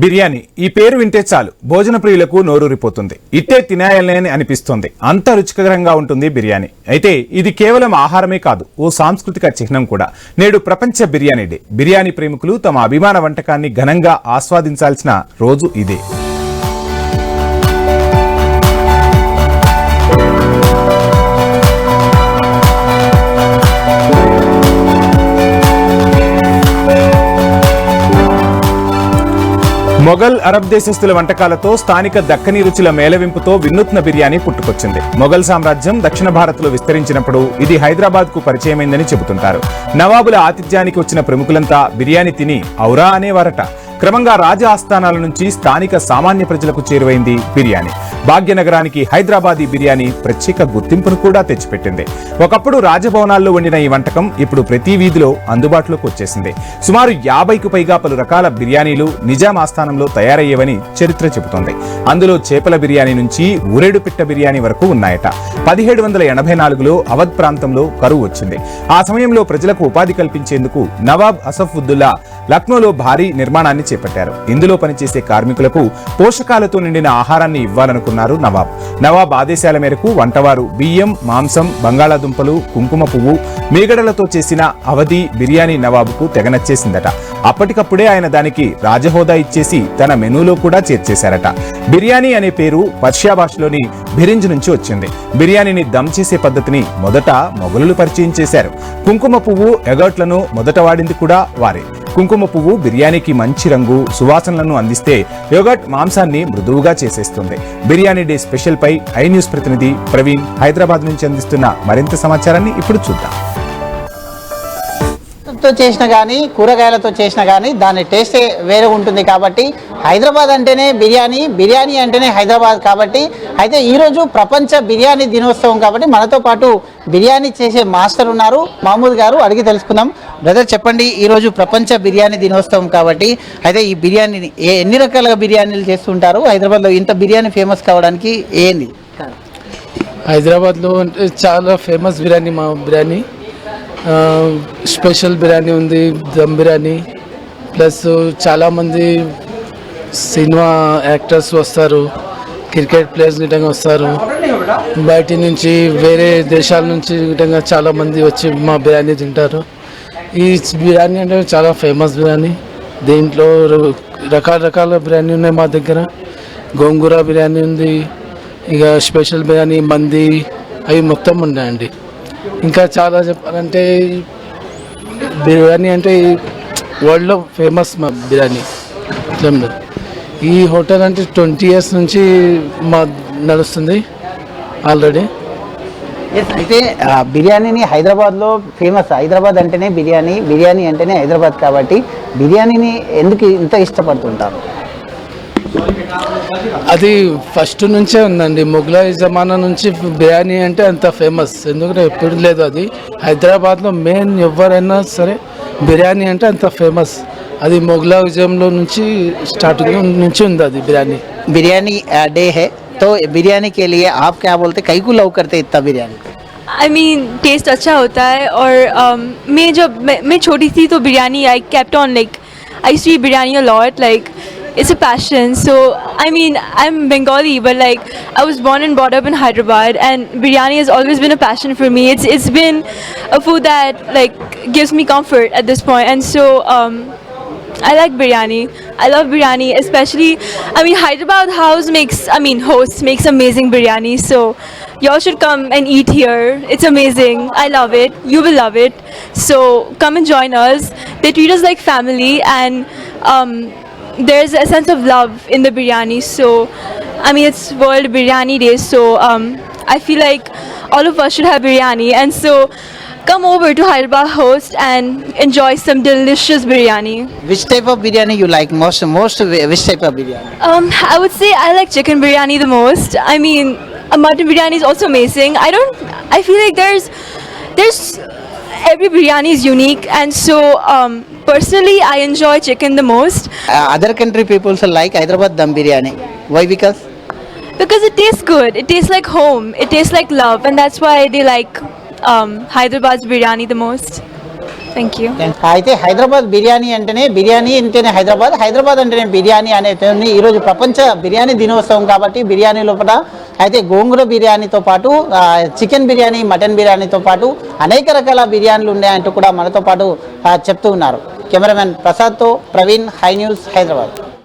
బిర్యానీ ఈ పేరు వింటే చాలు భోజన ప్రియులకు నోరూరిపోతుంది. ఇట్టే తినేయాలని అనిపిస్తుంది. అంత రుచికరంగా ఉంటుంది బిర్యానీ. అయితే ఇది కేవలం ఆహారమే కాదు, ఓ సాంస్కృతిక చిహ్నం కూడా. నేడు ప్రపంచ బిర్యానీ డే. బిర్యానీ ప్రేమికులు తమ అభిమాన వంటకాన్ని ఘనంగా ఆస్వాదించాల్సిన రోజు ఇదే. మొఘల్ అరబ్ దేశస్థుల వంటకాలతో స్థానిక దక్కనీ రుచుల మేళవింపుతో వినూత్న బిర్యానీ పుట్టుకొచ్చింది. మొఘల్ సామ్రాజ్యం దక్షిణ భారత్లో విస్తరించినప్పుడు ఇది హైదరాబాద్ కు పరిచయమైందని చెబుతుంటారు. నవాబుల ఆతిథ్యానికి వచ్చిన ప్రముఖులంతా బిర్యానీ తిని ఔరా అనేవారట. క్రమంగా రాజ ఆస్థానాల నుంచి స్థానిక సామాన్య ప్రజలకు చేరువైంది బిర్యానీ. భాగ్యనగరానికి హైదరాబాదీ బిర్యానీ ప్రత్యేక గుర్తింపును కూడా తెచ్చిపెట్టింది. ఒకప్పుడు రాజభవనాల్లో వండిన ఈ వంటకం ఇప్పుడు ప్రతి వీధిలో అందుబాటులోకి వచ్చేసింది. సుమారు 50కు పైగా పలు రకాల బిర్యానీలు నిజాం ఆస్థానంలో తయారయ్యేవని చరిత్ర చెబుతోంది. అందులో చేపల బిర్యానీ నుంచి ఊరేడు పిట్ట బిర్యానీ వరకు ఉన్నాయట. 1784లో అవధ్ ప్రాంతంలో కరువు వచ్చింది. ఆ సమయంలో ప్రజలకు ఉపాధి కల్పించేందుకు నవాబ్ అసఫుద్దుల్లా లక్నోలో భారీ నిర్మాణాన్ని చేపట్టారు. ఇందులో పనిచేసే కార్మికులకు పోషకాలతో నిండిన ఆహారాన్ని ఇవ్వాలనుకున్నారు నవాబ్. నవాబ్ ఆదేశాల మేరకు వంటవారు బియ్యం, మాంసం, బంగాళాదుంపలు, కుంకుమ పువ్వు, మీగడలతో చేసిన అవధి బిర్యానీ నవాబుకు తెగనచ్చేసిందట. అప్పటికప్పుడే ఆయన దానికి రాజహోదా ఇచ్చేసి తన మెనూలో కూడా చేర్చేశారట. బిర్యానీ అనే పేరు పర్షియా భాషలోని భిరింజ్ నుంచి వచ్చింది. బిర్యానీని దమ్ చేసే పద్ధతిని మొదట మొఘలులు పరిచయం చేశారు. కుంకుమ పువ్వు, ఎగర్ట్లను మొదట వాడింది కూడా వారే. కుంకుమ పువ్వు బిర్యానీకి మంచి రంగు, సువాసనలను అందిస్తే యోగట్ మాంసాన్ని మృదువుగా చేసేస్తుంది. బిర్యానీ డే స్పెషల్ పై ఐ న్యూస్ ప్రతినిధి ప్రవీణ్ హైదరాబాద్ నుంచి అందిస్తున్న మరింత సమాచారాన్ని ఇప్పుడు చూద్దాం. తో చేసిన కానీ కూరగాయలతో చేసిన కానీ దాని టేస్టే వేరే ఉంటుంది. కాబట్టి హైదరాబాద్ అంటేనే బిర్యానీ, బిర్యానీ అంటేనే హైదరాబాద్. కాబట్టి అయితే ఈరోజు ప్రపంచ బిర్యానీ దినోత్సవం కాబట్టి మనతో పాటు బిర్యానీ చేసే మాస్టర్ ఉన్నారు, మహమూద్ గారు. అడిగి తెలుసుకుందాం. బ్రదర్ చెప్పండి, ఈరోజు ప్రపంచ బిర్యానీ దినోత్సవం కాబట్టి అయితే ఈ బిర్యానీని ఎన్ని రకాల బిర్యానీలు చేస్తుంటారు? హైదరాబాద్లో ఇంత బిర్యానీ ఫేమస్ కావడానికి ఏంది? హైదరాబాద్లో చాలా ఫేమస్ బిర్యానీ మా బిర్యానీ. స్పెషల్ బిర్యానీ ఉంది, దమ్ బిర్యానీ. ప్లస్ చాలామంది సినిమా యాక్టర్స్ వస్తారు, క్రికెట్ ప్లేయర్స్ గిట్టంగా వస్తారు, బయట నుంచి వేరే దేశాల నుంచి గిట్టంగా చాలామంది వచ్చి మా బిర్యానీ తింటారు. ఈ బిర్యానీ అంటే చాలా ఫేమస్ బిర్యానీ. దీంట్లో రకరకాల బిర్యానీ ఉన్నాయి మా దగ్గర. గోంగూర బిర్యానీ ఉంది, ఇక స్పెషల్ బిర్యానీ, మంది, అవి మొత్తం ఉన్నాయండి. ఇంకా చాలా చెప్పాలంటే బిర్యానీ అంటే వరల్డ్లో ఫేమస్ మా బిర్యానీ. ఈ హోటల్ అంటే 20 years నుంచి మా నడుస్తుంది ఆల్రెడీ. అయితే బిర్యానీని హైదరాబాద్లో ఫేమస్. హైదరాబాద్ అంటేనే బిర్యానీ, బిర్యానీ అంటేనే హైదరాబాద్. కాబట్టి బిర్యానీని ఎందుకు ఇంత ఇష్టపడుతుంటారు? అది ఫస్ట్ నుంచే ఉందండి. మొఘలాయి జమానా నుంచి బిర్యానీ అంటే అంత ఫేమస్. ఎందుకంటే ఎప్పుడు లేదు, అది హైదరాబాద్లో మెయిన్ ఎవరైనా సరే బిర్యానీ అంటే అంత ఫేమస్. అది మొఘలాయి విజయంలో నుంచి స్టార్టింగ్ నుంచి ఉంది అది బిర్యానీ. बिरयानी डे है तो बिरयानी के लिए आप क्या बोलते, कई को लव करते इतना बिरयानी? आई मीन टेस्ट अच्छा होता है. और मैं छोटी थी तो biryani I kept on like I used to eat biryani a lot. Like it's a passion. So I mean I'm Bengali but like I was born and brought up in Hyderabad and biryani has always been a passion for me. It's been a food that like gives me comfort at this point. And so I like biryani. I love biryani, especially I mean Hyderabad host makes amazing biryani. So y'all should come and eat here. It's amazing. I love it. You will love it. So come and join us. They treat us like family and there's a sense of love in the biryani. So I mean it's World Biryani Day, so I feel like all of us should have biryani. And so come over to Hyderabad Host and enjoy some delicious biryani. Which type of biryani you like most which type of biryani? I would say I like chicken biryani the most. I mean mutton biryani is also amazing. I feel like there's every biryani is unique. And so personally I enjoy chicken the most. Other country people like Hyderabad dum biryani. Why? Because it tastes good. It tastes like home. It tastes like love, and that's why they like Hyderabad's biryani the most. Thank you. అయితే హైదరాబాద్ బిర్యానీ అంటేనే హైదరాబాద్, హైదరాబాద్ అంటేనే బిర్యానీ అనేది ఈరోజు ప్రపంచ బిర్యానీ దినోత్సవం కాబట్టి బిర్యానీ లోపల అయితే గోంగూర బిర్యానీతో పాటు చికెన్ బిర్యానీ, మటన్ బిర్యానీతో పాటు అనేక రకాల బిర్యానీలు ఉన్నాయంటూ కూడా మనతో పాటు చెప్తూ ఉన్నారు. కెమెరామెన్ ప్రసాద్తో ప్రవీణ్, హై న్యూస్, హైదరాబాద్.